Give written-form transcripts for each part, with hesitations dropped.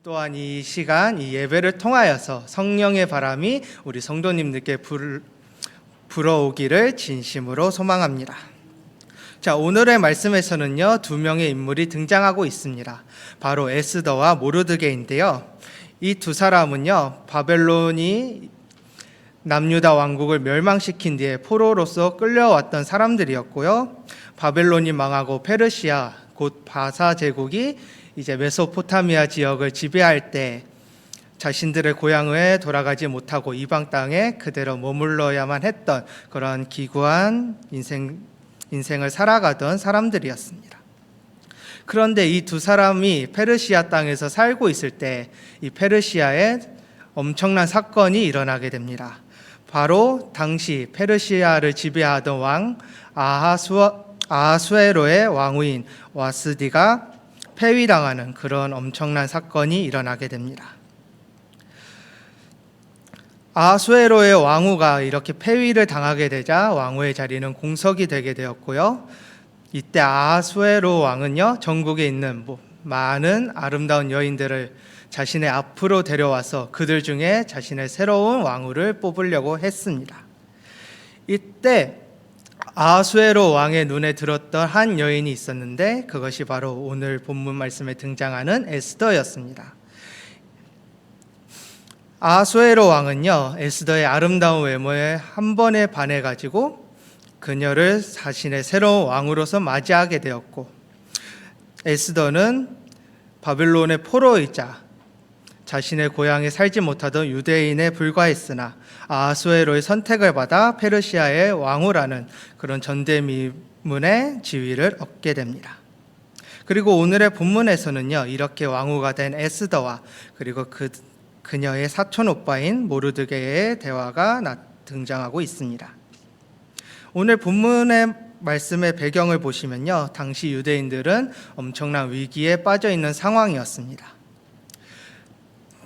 또한 이 시간, 이 예배를 통하여서 성령의 바람이 우리 성도님들께 불어오기를 진심으로 소망합니다. 자, 오늘의 말씀에서는요, 두 명의 인물이 등장하고 있습니다. 바로 에스더와 모르드게인데요. 이 두 사람은요, 바벨론이 남유다 왕국을 멸망시킨 뒤에 포로로서 끌려왔던 사람들이었고요. 바벨론이 망하고 페르시아, 곧 바사 제국이 이제 메소포타미아 지역을 지배할 때 자신들의 고향에 돌아가지 못하고 이방 땅에 그대로 머물러야만 했던 그런 기구한 인생을 살아가던 사람들이었습니다. 그런데 이 두 사람이 페르시아 땅에서 살고 있을 때 이 페르시아에 엄청난 사건이 일어나게 됩니다. 바로 당시 페르시아를 지배하던 왕 아하수에로의 왕후인 와스디가 폐위당하는 그런 엄청난 사건이 일어나게 됩니다. 아하수에로의 왕후가 이렇게 폐위를 당하게 되자 왕후의 자리는 공석이 되게 되었고요. 이때 아하수에로 왕은요, 전국에 있는 많은 아름다운 여인들을 자신의 앞으로 데려와서 그들 중에 자신의 새로운 왕후를 뽑으려고 했습니다. 이때 아하수에로 왕의 눈에 들었던 한 여인이 있었는데 그것이 바로 오늘 본문 말씀에 등장하는 에스더였습니다. 아하수에로 왕은요, 에스더의 아름다운 외모에 한 번에 반해가지고 그녀를 자신의 새로운 왕으로서 맞이하게 되었고, 에스더는 바벨론의 포로이자 자신의 고향에 살지 못하던 유대인에 불과했으나 아하수에로의 선택을 받아 페르시아의 왕후라는 그런 전대미문의 지위를 얻게 됩니다. 그리고 오늘의 본문에서는요, 이렇게 왕후가 된 에스더와 그리고 그녀의 사촌 오빠인 모르드게의 대화가 등장하고 있습니다. 오늘 본문의 말씀의 배경을 보시면요, 당시 유대인들은 엄청난 위기에 빠져 있는 상황이었습니다.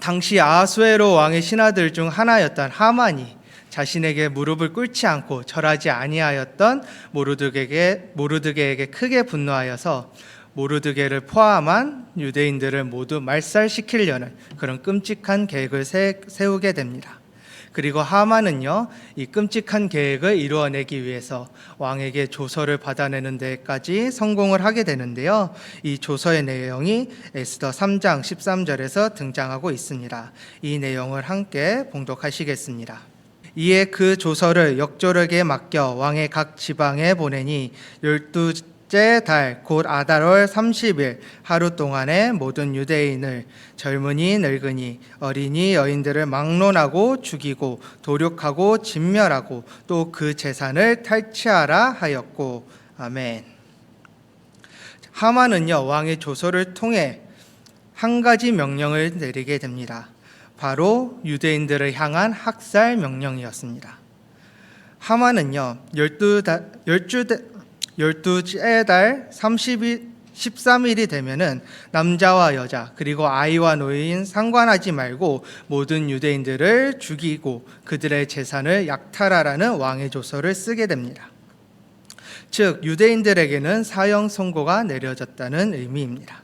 당시 아하수에로 왕의 신하들 중 하나였던 하만이 자신에게 무릎을 꿇지 않고 절하지 아니하였던 모르드게에게 크게 분노하여서 모르드게를 포함한 유대인들을 모두 말살시키려는 그런 끔찍한 계획을 세우게 됩니다. 그리고 하만은요, 이 끔찍한 계획을 이루어내기 위해서 왕에게 조서를 받아내는 데까지 성공을 하게 되는데요. 이 조서의 내용이 에스더 3장 13절에서 등장하고 있습니다. 이 내용을 함께 봉독하시겠습니다. 이에 그 조서를 역조력에 맡겨 왕의 각 지방에 보내니 12째 달 곧 아달월 30일 하루 동안에 모든 유대인을 젊은이 늙은이 어린이 여인들을 막론하고 죽이고 도륙하고 진멸하고 또 그 재산을 탈취하라 하였고. 아멘. 하만은요, 왕의 조서를 통해 한 가지 명령을 내리게 됩니다. 바로 유대인들을 향한 학살 명령이었습니다. 하만은요, 12째 달 13일이 되면은 남자와 여자 그리고 아이와 노인 상관하지 말고 모든 유대인들을 죽이고 그들의 재산을 약탈하라는 왕의 조서를 쓰게 됩니다. 즉 유대인들에게는 사형 선고가 내려졌다는 의미입니다.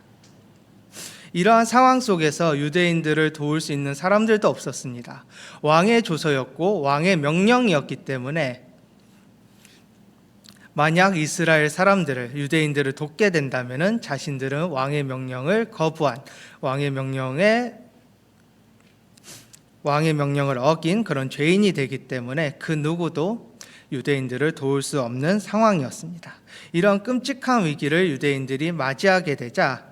이러한 상황 속에서 유대인들을 도울 수 있는 사람들도 없었습니다. 왕의 조서였고 왕의 명령이었기 때문에 만약 이스라엘 사람들을 유대인들을 돕게 된다면 자신들은 왕의 명령을 거부한 왕의 명령을 어긴 그런 죄인이 되기 때문에 그 누구도 유대인들을 도울 수 없는 상황이었습니다. 이런 끔찍한 위기를 유대인들이 맞이하게 되자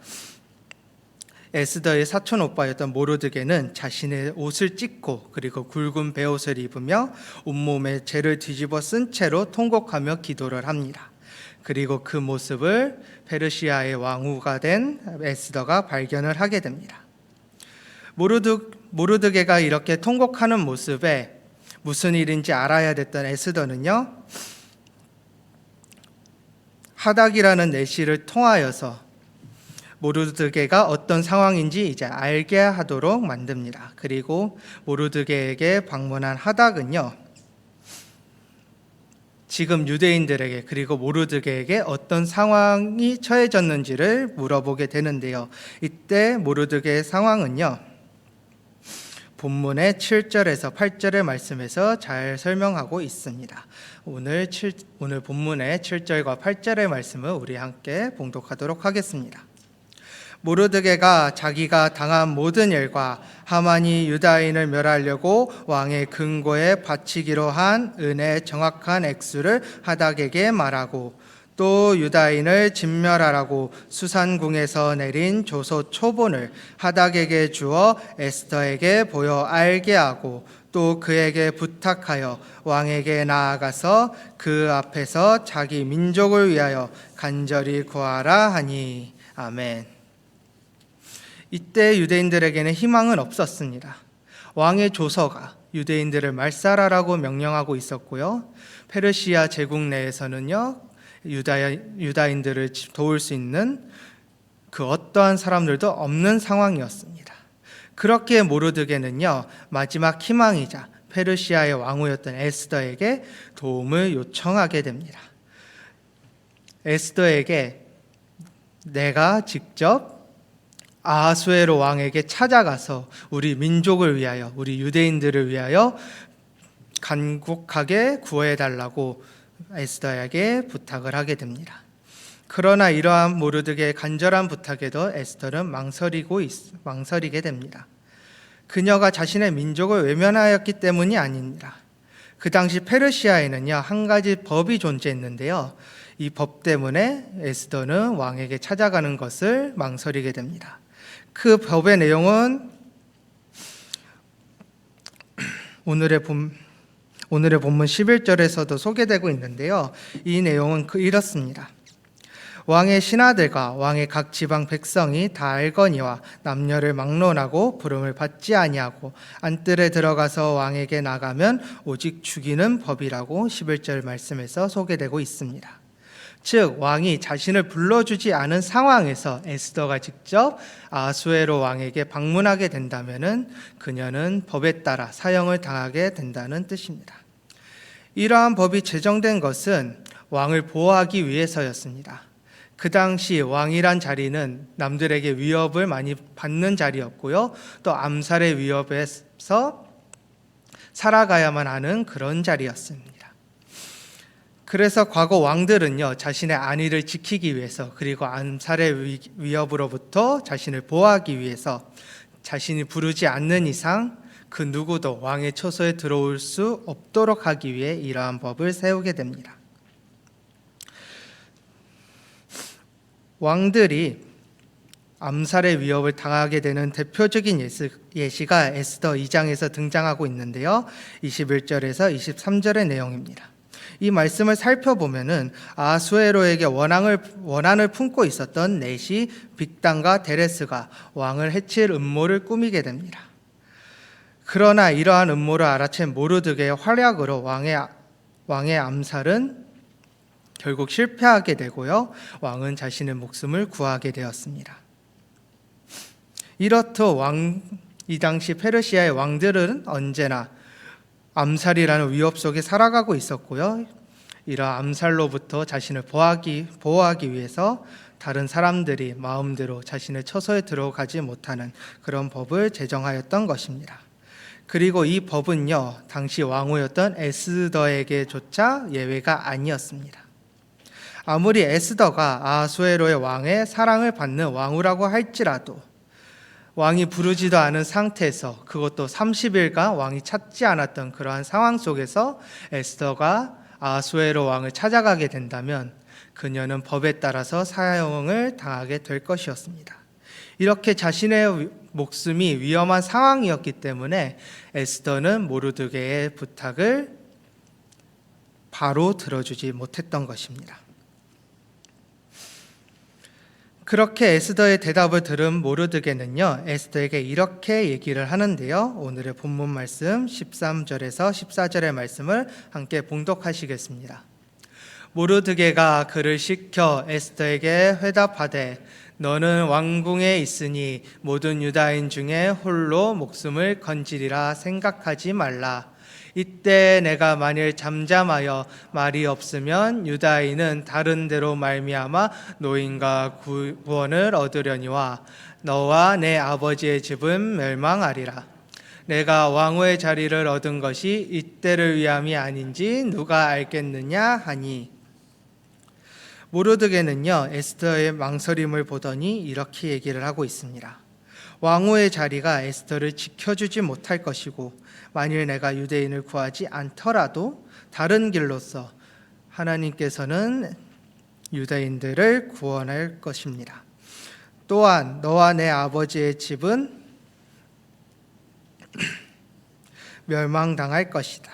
에스더의 사촌 오빠였던 모르드게는 자신의 옷을 찢고 그리고 굵은 베옷을 입으며 온몸에 재를 뒤집어 쓴 채로 통곡하며 기도를 합니다. 그리고 그 모습을 페르시아의 왕후가 된 에스더가 발견을 하게 됩니다. 모르드게가 이렇게 통곡하는 모습에 무슨 일인지 알아야 됐던 에스더는요, 하닥이라는 내시를 통하여서 모르드게가 어떤 상황인지 이제 알게 하도록 만듭니다. 그리고 모르드게에게 방문한 하닥은요, 지금 유대인들에게 그리고 모르드게에게 어떤 상황이 처해졌는지를 물어보게 되는데요. 이때 모르드게의 상황은요, 본문의 7절에서 8절의 말씀에서 잘 설명하고 있습니다. 오늘 본문의 7절과 8절의 말씀을 우리 함께 봉독하도록 하겠습니다. 모르드게가 자기가 당한 모든 일과 하만이 유다인을 멸하려고 왕의 금고에 바치기로 한 은의 정확한 액수를 하닥에게 말하고, 또 유다인을 진멸하라고 수산궁에서 내린 조서 초본을 하닥에게 주어 에스더에게 보여 알게 하고, 또 그에게 부탁하여 왕에게 나아가서 그 앞에서 자기 민족을 위하여 간절히 구하라 하니. 아멘. 이때 유대인들에게는 희망은 없었습니다. 왕의 조서가 유대인들을 말살하라고 명령하고 있었고요, 페르시아 제국 내에서는요, 유다인들을 도울 수 있는 그 어떠한 사람들도 없는 상황이었습니다. 그렇게 모르드게는요, 마지막 희망이자 페르시아의 왕후였던 에스더에게 도움을 요청하게 됩니다. 에스더에게 내가 직접 아하수에로 왕에게 찾아가서 우리 민족을 위하여, 우리 유대인들을 위하여 간곡하게 구해달라고 에스더에게 부탁을 하게 됩니다. 그러나 이러한 모르드게의 간절한 부탁에도 에스더는 망설이게 됩니다. 그녀가 자신의 민족을 외면하였기 때문이 아닙니다. 그 당시 페르시아에는요, 한 가지 법이 존재했는데요, 이 법 때문에 에스더는 왕에게 찾아가는 것을 망설이게 됩니다. 그 법의 내용은 오늘의 본문 11절에서도 소개되고 있는데요, 이 내용은 이렇습니다. 왕의 신하들과 왕의 각 지방 백성이 다 알거니와 남녀를 막론하고 부름을 받지 아니하고 안뜰에 들어가서 왕에게 나가면 오직 죽이는 법이라고 11절 말씀에서 소개되고 있습니다. 즉, 왕이 자신을 불러주지 않은 상황에서 에스더가 직접 아수에로 왕에게 방문하게 된다면 그녀는 법에 따라 사형을 당하게 된다는 뜻입니다. 이러한 법이 제정된 것은 왕을 보호하기 위해서였습니다. 그 당시 왕이란 자리는 남들에게 위협을 많이 받는 자리였고요, 또 암살의 위협에서 살아가야만 하는 그런 자리였습니다. 그래서 과거 왕들은요, 자신의 안위를 지키기 위해서, 그리고 암살의 위협으로부터 자신을 보호하기 위해서 자신이 부르지 않는 이상 그 누구도 왕의 처소에 들어올 수 없도록 하기 위해 이러한 법을 세우게 됩니다. 왕들이 암살의 위협을 당하게 되는 대표적인 예시가 에스더 2장에서 등장하고 있는데요, 21절에서 23절의 내용입니다. 이 말씀을 살펴보면은 아수에로에게 원한을 품고 있었던 넷이 빅단과 데레스가 왕을 해칠 음모를 꾸미게 됩니다. 그러나 이러한 음모를 알아챈 모르드게의 활약으로 왕의 암살은 결국 실패하게 되고요, 왕은 자신의 목숨을 구하게 되었습니다. 이렇듯 이 당시 페르시아의 왕들은 언제나 암살이라는 위협 속에 살아가고 있었고요, 이러한 암살로부터 자신을 보호하기 위해서 다른 사람들이 마음대로 자신의 처소에 들어가지 못하는 그런 법을 제정하였던 것입니다. 그리고 이 법은요, 당시 왕후였던 에스더에게조차 예외가 아니었습니다. 아무리 에스더가 아하수에로의 왕의 사랑을 받는 왕후라고 할지라도 왕이 부르지도 않은 상태에서, 그것도 30일간 왕이 찾지 않았던 그러한 상황 속에서 에스더가 아하수에로 왕을 찾아가게 된다면 그녀는 법에 따라서 사형을 당하게 될 것이었습니다. 이렇게 자신의 목숨이 위험한 상황이었기 때문에 에스더는 모르드게의 부탁을 바로 들어주지 못했던 것입니다. 그렇게 에스더의 대답을 들은 모르드게는요, 에스더에게 이렇게 얘기를 하는데요, 오늘의 본문 말씀 13절에서 14절의 말씀을 함께 봉독하시겠습니다. 모르드게가 그를 시켜 에스더에게 회답하되, 너는 왕궁에 있으니 모든 유다인 중에 홀로 목숨을 건지리라 생각하지 말라. 이때 내가 만일 잠잠하여 말이 없으면 유다인은 다른 데로 말미암아 노임과 구원을 얻으려니와 너와 내 아버지의 집은 멸망하리라. 내가 왕후의 자리를 얻은 것이 이때를 위함이 아닌지 누가 알겠느냐 하니, 모르드게는요 에스더의 망설임을 보더니 이렇게 얘기를 하고 있습니다. 왕후의 자리가 에스더를 지켜주지 못할 것이고, 만일 내가 유대인을 구하지 않더라도 다른 길로서 하나님께서는 유대인들을 구원할 것입니다. 또한 너와 내 아버지의 집은 멸망당할 것이다.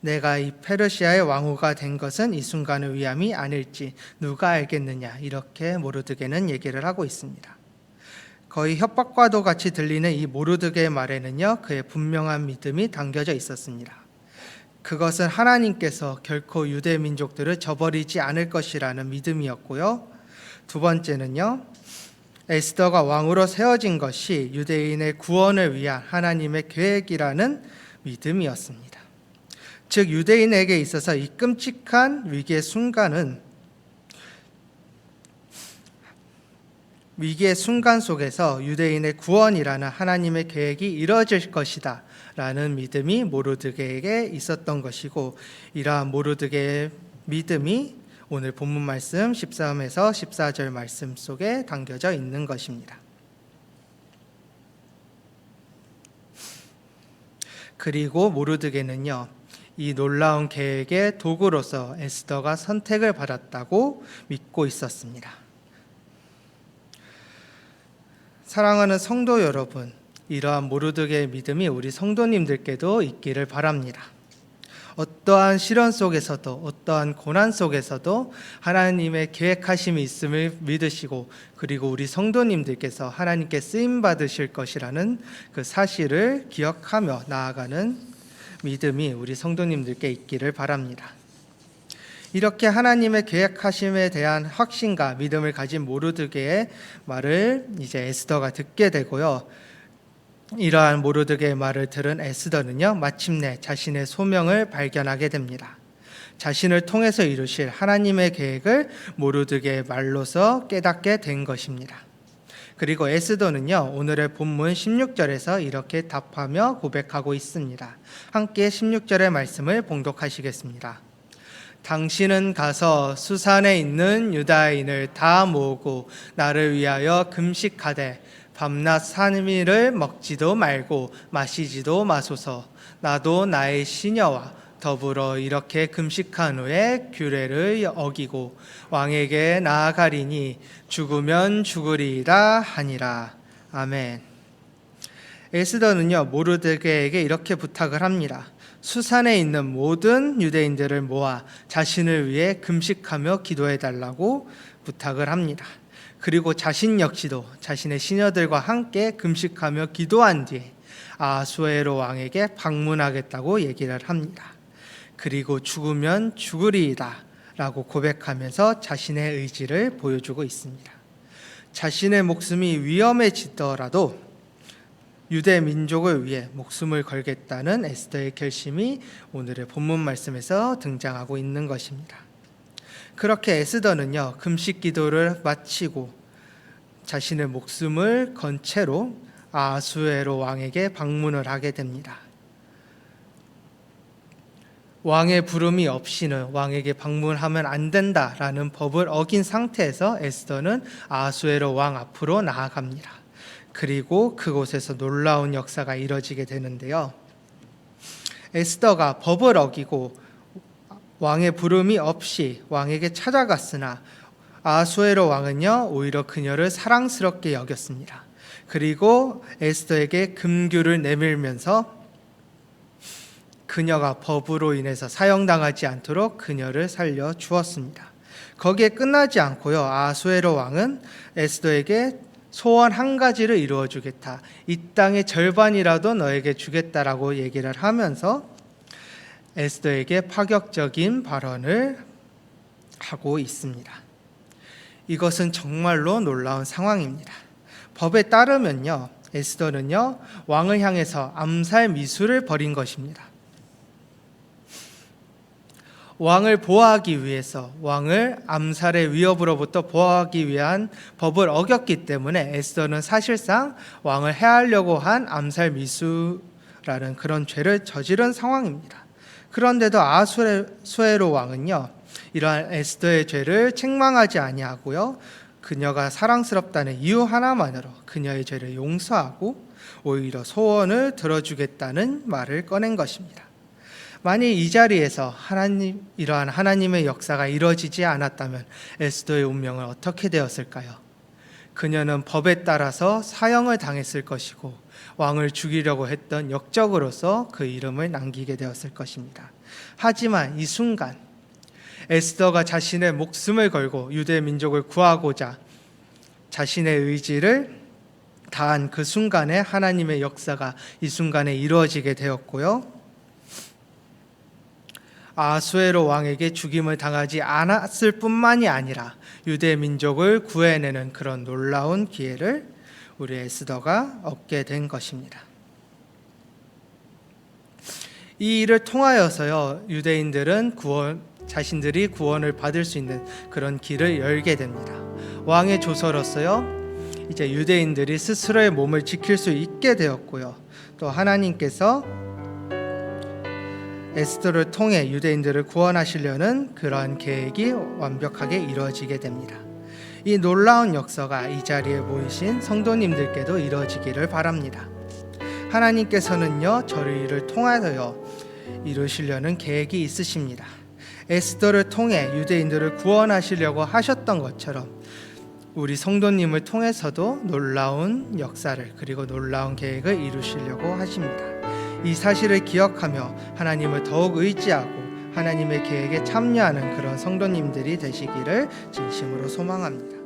내가 이 페르시아의 왕후가 된 것은 이 순간을 위함이 아닐지 누가 알겠느냐, 이렇게 모르드게는 얘기를 하고 있습니다. 거의 협박과도 같이 들리는 이 모르드게의 말에는요 그의 분명한 믿음이 담겨져 있었습니다. 그것은 하나님께서 결코 유대 민족들을 저버리지 않을 것이라는 믿음이었고요, 두 번째는요 에스더가 왕으로 세워진 것이 유대인의 구원을 위한 하나님의 계획이라는 믿음이었습니다. 즉 유대인에게 있어서 이 끔찍한 위기의 순간 속에서 유대인의 구원이라는 하나님의 계획이 이루어질 것이다 라는 믿음이 모르드게에게 있었던 것이고, 이러한 모르드게의 믿음이 오늘 본문 말씀 13에서 14절 말씀 속에 담겨져 있는 것입니다. 그리고 모르드게는요 이 놀라운 계획의 도구로서 에스더가 선택을 받았다고 믿고 있었습니다. 사랑하는 성도 여러분, 이러한 모르드게의 믿음이 우리 성도님들께도 있기를 바랍니다. 어떠한 시련 속에서도, 어떠한 고난 속에서도 하나님의 계획하심이 있음을 믿으시고, 그리고 우리 성도님들께서 하나님께 쓰임 받으실 것이라는 그 사실을 기억하며 나아가는 믿음이 우리 성도님들께 있기를 바랍니다. 이렇게 하나님의 계획하심에 대한 확신과 믿음을 가진 모르드게의 말을 이제 에스더가 듣게 되고요, 이러한 모르드게의 말을 들은 에스더는요 마침내 자신의 소명을 발견하게 됩니다. 자신을 통해서 이루실 하나님의 계획을 모르드게의 말로서 깨닫게 된 것입니다. 그리고 에스더는요 오늘의 본문 16절에서 이렇게 답하며 고백하고 있습니다. 함께 16절의 말씀을 봉독하시겠습니다. 당신은 가서 수산에 있는 유다인을 다 모으고 나를 위하여 금식하되 밤낮 3일을 먹지도 말고 마시지도 마소서. 나도 나의 시녀와 더불어 이렇게 금식한 후에 규례를 어기고 왕에게 나아가리니 죽으면 죽으리이다 하니라. 아멘. 에스더는요 모르드게에게 이렇게 부탁을 합니다. 수산에 있는 모든 유대인들을 모아 자신을 위해 금식하며 기도해 달라고 부탁을 합니다. 그리고 자신 역시도 자신의 시녀들과 함께 금식하며 기도한 뒤에 아수에로 왕에게 방문하겠다고 얘기를 합니다. 그리고 죽으면 죽으리이다 라고 고백하면서 자신의 의지를 보여주고 있습니다. 자신의 목숨이 위험해지더라도 유대 민족을 위해 목숨을 걸겠다는 에스더의 결심이 오늘의 본문 말씀에서 등장하고 있는 것입니다. 그렇게 에스더는요 금식 기도를 마치고 자신의 목숨을 건 채로 아수에로 왕에게 방문을 하게 됩니다. 왕의 부름이 없이는 왕에게 방문하면 안 된다라는 법을 어긴 상태에서 에스더는 아수에로 왕 앞으로 나아갑니다. 그리고 그곳에서 놀라운 역사가 이뤄지게 되는데요. 에스더가 법을 어기고 왕의 부름이 없이 왕에게 찾아갔으나 아수에로 왕은요 오히려 그녀를 사랑스럽게 여겼습니다. 그리고 에스더에게 금규를 내밀면서 그녀가 법으로 인해서 사형당하지 않도록 그녀를 살려 주었습니다. 거기에 끝나지 않고요 아수에로 왕은 에스더에게 소원 한 가지를 이루어 주겠다, 이 땅의 절반이라도 너에게 주겠다라고 얘기를 하면서 에스더에게 파격적인 발언을 하고 있습니다. 이것은 정말로 놀라운 상황입니다. 법에 따르면요 에스더는요 왕을 향해서 암살 미수를 벌인 것입니다. 왕을 보호하기 위해서, 왕을 암살의 위협으로부터 보호하기 위한 법을 어겼기 때문에 에스더는 사실상 왕을 해하려고 한 암살 미수라는 그런 죄를 저지른 상황입니다. 그런데도 아수에로 왕은요, 이러한 에스더의 죄를 책망하지 아니하고요, 그녀가 사랑스럽다는 이유 하나만으로 그녀의 죄를 용서하고 오히려 소원을 들어주겠다는 말을 꺼낸 것입니다. 만일 이 자리에서 이러한 하나님의 역사가 이루어지지 않았다면 에스더의 운명은 어떻게 되었을까요? 그녀는 법에 따라서 사형을 당했을 것이고 왕을 죽이려고 했던 역적으로서 그 이름을 남기게 되었을 것입니다. 하지만 이 순간 에스더가 자신의 목숨을 걸고 유대 민족을 구하고자 자신의 의지를 다한 그 순간에 하나님의 역사가 이 순간에 이루어지게 되었고요, 아수에로 왕에게 죽임을 당하지 않았을 뿐만이 아니라 유대 민족을 구해내는 그런 놀라운 기회를 우리 에스더가 얻게 된 것입니다. 이 일을 통하여서요, 유대인들은 자신들이 구원을 받을 수 있는 그런 길을 열게 됩니다. 왕의 조서로서요, 이제 유대인들이 스스로의 몸을 지킬 수 있게 되었고요, 또 하나님께서 에스더를 통해 유대인들을 구원하시려는 그러한 계획이 완벽하게 이루어지게 됩니다. 이 놀라운 역사가 이 자리에 모이신 성도님들께도 이루어지기를 바랍니다. 하나님께서는요, 저희를 통하여 이루시려는 계획이 있으십니다. 에스더를 통해 유대인들을 구원하시려고 하셨던 것처럼 우리 성도님을 통해서도 놀라운 역사를, 그리고 놀라운 계획을 이루시려고 하십니다. 이 사실을 기억하며 하나님을 더욱 의지하고 하나님의 계획에 참여하는 그런 성도님들이 되시기를 진심으로 소망합니다.